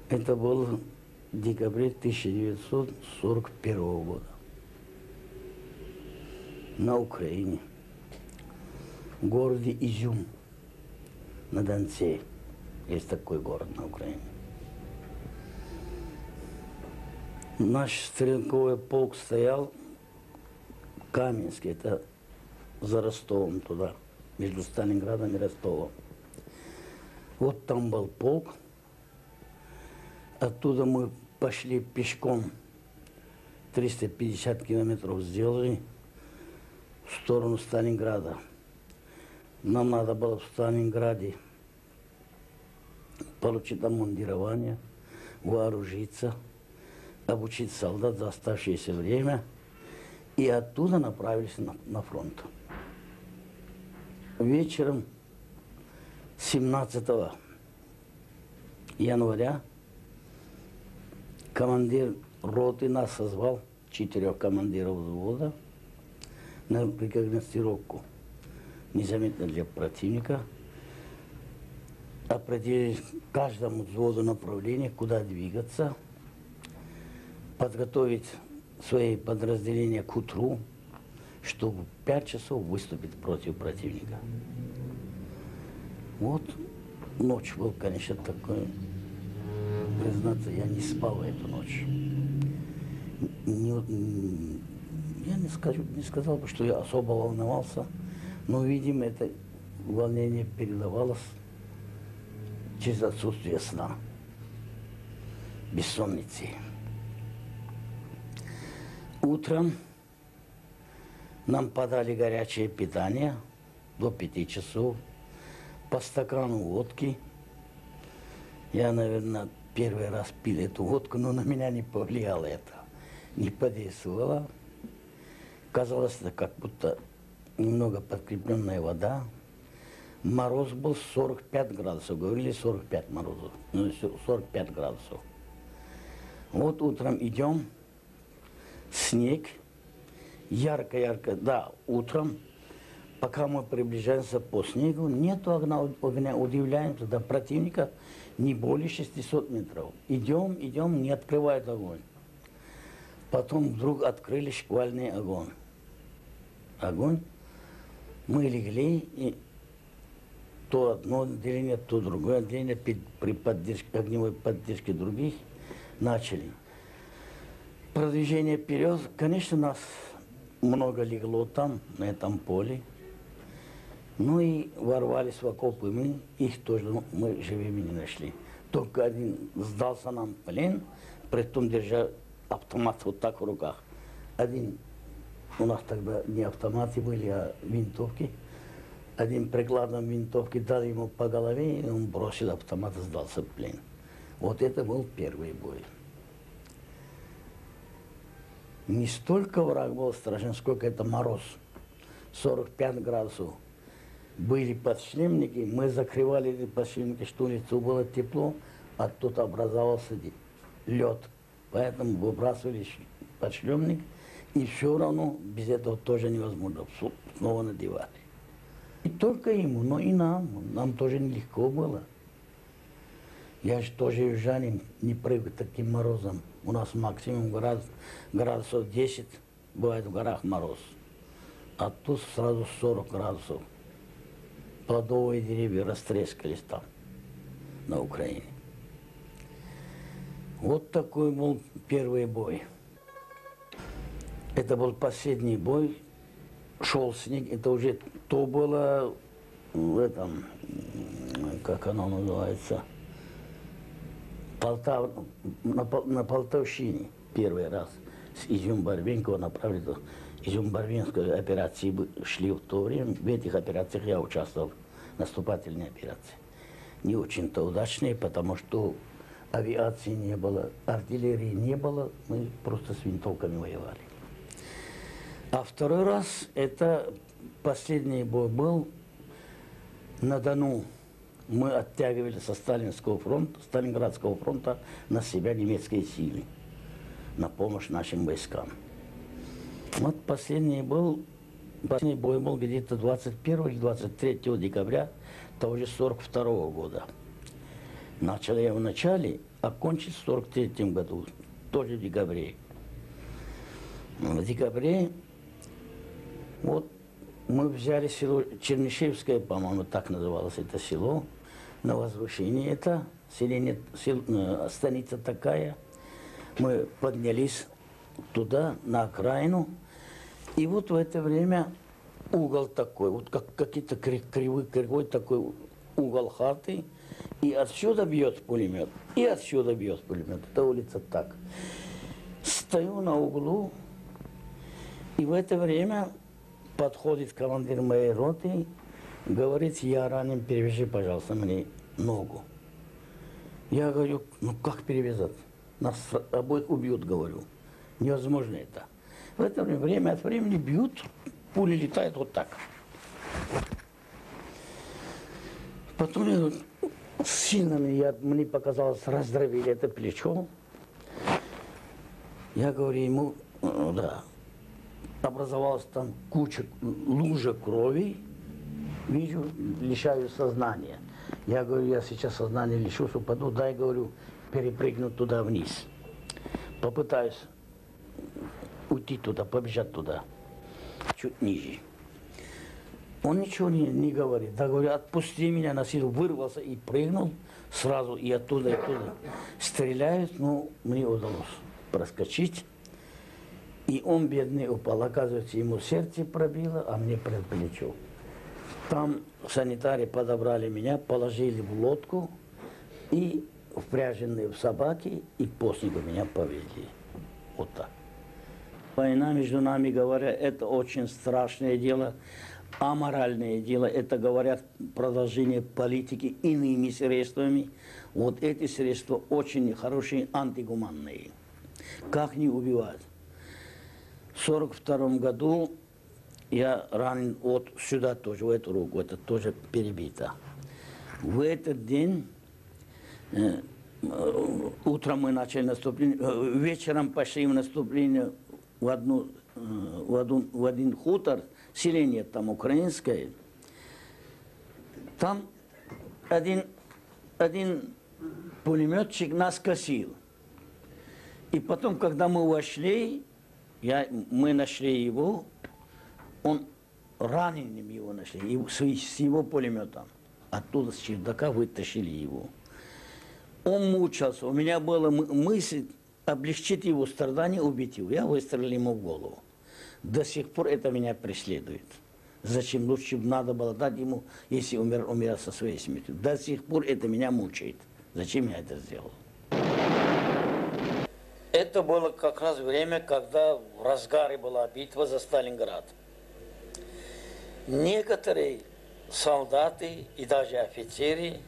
Это было в декабре 1941 года на Украине, в городе Изюм на Донце. Есть такой город на Украине. Наш стрелковый полк стоял в Каменске, это за Ростовом туда, между Сталинградом и Ростовом. Вот там был полк. Оттуда мы пошли пешком, 350 километров сделали в сторону Сталинграда. Нам надо было в Сталинграде получить обмундирование, вооружиться, обучить солдат за оставшееся время, и оттуда направились на фронт. Вечером 17 января командир роты нас созвал, 4 командиров взвода, на рекогностировку незаметно для противника, определить каждому взводу направление, куда двигаться, подготовить свои подразделения к утру, чтобы в 5 часов выступить против противника. Вот ночь был, конечно, такой, признаться, я не спал эту ночь. Я не сказал бы, что я особо волновался, но, видимо, это волнение передавалось через отсутствие сна, бессонницы. Утром нам подали горячее питание до 5 часов, по стакану водки. Я, наверное, первый раз пил эту водку, но на меня не повлияло это, не подействовало. Казалось, это как будто немного подкрепленная вода. Мороз был 45 градусов, говорили 45 морозов, ну, 45 градусов. Вот утром идем, снег, ярко-ярко, да, утром, пока мы приближаемся по снегу, нету огня, удивляемся, до противника не более 600 метров. Идем, идем, не открывают огонь. Потом вдруг открыли шквальный огонь. Мы легли, и то одно отделение, то другое отделение при поддержке, огневой поддержке других начали. Продвижение вперед, конечно, нас много легло там, на этом поле. Ну и ворвались в окопы мы, их тоже мы живыми не нашли. Только один сдался нам в плен, притом держа автомат вот так в руках. Один, у нас тогда не автоматы были, а винтовки. Один прикладом винтовки дал ему по голове, и он бросил автомат и сдался в плен. Вот это был первый бой. Не столько враг был страшен, сколько это мороз. 45 градусов. Были подшлемники, мы закрывали эти подшлемники, что улицу было тепло, а тут образовался лед. Поэтому выбрасывали подшлемник, и все равно без этого тоже невозможно. Снова надевали. Не только ему, но и нам. Нам тоже нелегко было. Я же тоже южанин, не привык к таким морозам. У нас максимум градусов 10, бывает в горах мороз. А тут сразу 40 градусов. Плодовые деревья растрескались там, на Украине. Вот такой был первый бой. Это был последний бой. Шел снег, это уже то было в этом, как оно называется, на Полтавщине первый раз. С Изюм-Барвинкова направили до Изюм-Барвинской операции шли в то время. В этих операциях я участвовал, наступательные операции. Не очень-то удачные, потому что авиации не было, артиллерии не было, мы просто с винтовками воевали. А второй раз, это последний бой был на Дону. Мы оттягивали со Сталинского фронта, Сталинградского фронта на себя немецкие силы, на помощь нашим войскам. Вот последний бой был где-то 21 или 23 декабря того же 42 года. Начал я в начале, а кончил в 43-м году, тоже в декабре. В декабре вот мы взяли село Чернышевское, по-моему, так называлось это село, на возвышении это, станица такая. Мы поднялись туда, на окраину, и вот в это время угол такой, вот как какие-то кривой такой угол хаты, и отсюда бьет пулемет, и отсюда бьет пулемет. Это улица так. Стою на углу, и в это время подходит командир моей роты, говорит: я ранен, перевяжи, пожалуйста, мне ногу. Я говорю: ну как перевязать? Нас обоих убьют, говорю. Невозможно это. В это время от времени бьют, пули летают вот так. Потом я говорю, сильно мне показалось, раздробили это плечо. Я говорю ему, да, образовалась там лужа крови, вижу, лишаю сознания. Я говорю, я сейчас сознание лишусь, упаду, дай, говорю, перепрыгнуть туда вниз. Попытаюсь уйти туда, побежать туда, чуть ниже. Он ничего не говорит. Да, говорю, отпусти меня на силу. Вырвался и прыгнул сразу, и оттуда, и оттуда. Стреляют, но мне удалось проскочить. И он, бедный, упал. Оказывается, ему сердце пробило, а мне плечо. Там санитары подобрали меня, положили в лодку и впряженные в собаки, и после меня повезли. Вот так. Война, между нами говоря, это очень страшное дело, аморальное дело. Это, говорят, продолжение политики иными средствами. Вот эти средства очень хорошие, антигуманные. Как не убивать? В 1942 году я ранен вот сюда тоже, в эту руку, это тоже перебито. В этот день, утром мы начали наступление, вечером пошли в наступление в один хутор, селение там украинское. Там один пулеметчик нас косил. И потом, когда мы вошли, мы нашли его, он раненым его нашли, с его пулеметом. Оттуда с чердака вытащили его. Он мучился. У меня была мысль облегчить его страдания, убить его. Я выстрелил ему в голову. До сих пор это меня преследует. Зачем? Лучше бы надо было дать ему, если умер со своей смертью. До сих пор это меня мучает. Зачем я это сделал? Это было как раз время, когда в разгаре была битва за Сталинград. Некоторые солдаты и даже офицеры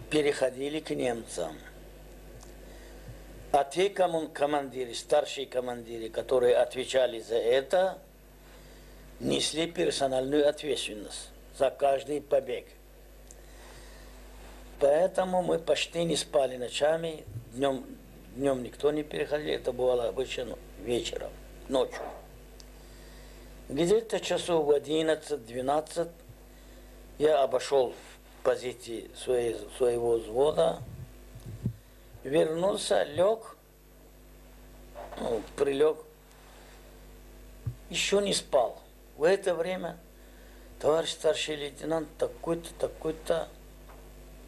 переходили к немцам. А те командиры, старшие командиры, которые отвечали за это, несли персональную ответственность за каждый побег. Поэтому мы почти не спали ночами, днем никто не переходил, это бывало обычно вечером, ночью. Где-то часов в 11-12 я обошел позиции своего взвода, вернулся, лег, прилег, еще не спал. В это время товарищ старший лейтенант такой-то, такой-то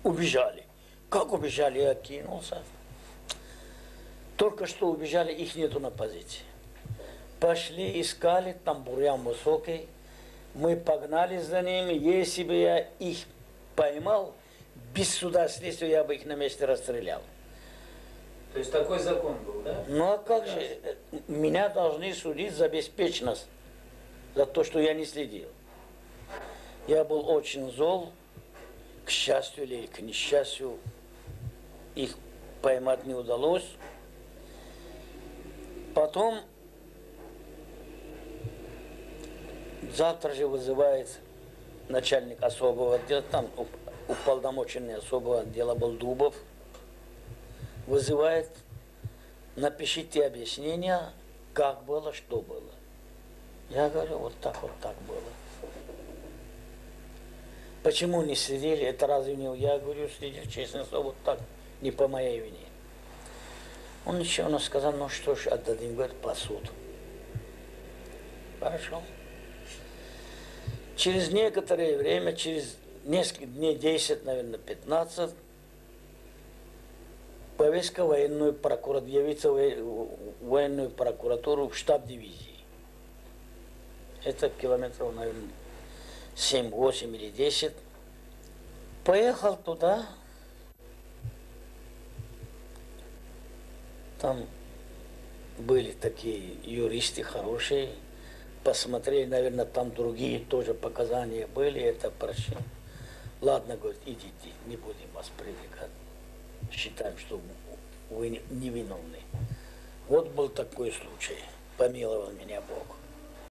убежали. Как убежали, я кинулся. Только что убежали, их нету на позиции. Пошли, искали, там бурьян высокий. Мы погнали за ними. Если бы я их поймал, без суда следствия я бы их на месте расстрелял. То есть такой закон был, да? Ну а как же? Меня должны судить за беспечность, за то, что я не следил. Я был очень зол, к счастью или к несчастью, их поймать не удалось. Потом завтра же вызывает начальник особого отдела, там уполномоченный особого отдела был Дубов, вызывает, напишите объяснение, как было, что было. Я говорю, вот так было. Почему не следили? Это разве не я говорю, следил, честное слово, вот так, не по моей вине. Он ничего, он сказал, ну что ж, отдадим, говорит, по суду. Хорошо. Через некоторое время, через несколько дней, 10, наверное, 15, повестка военную прокуратуру, явиться в военную прокуратуру в штаб дивизии. Это километров, наверное, 7, 8 или 10. Поехал туда. Там были такие юристы хорошие. Посмотрели, наверное, там другие тоже показания были. Это прощение. Ладно, говорит, идите, не будем вас привлекать. Считаем, что вы невиновны. Вот был такой случай. Помиловал меня Бог.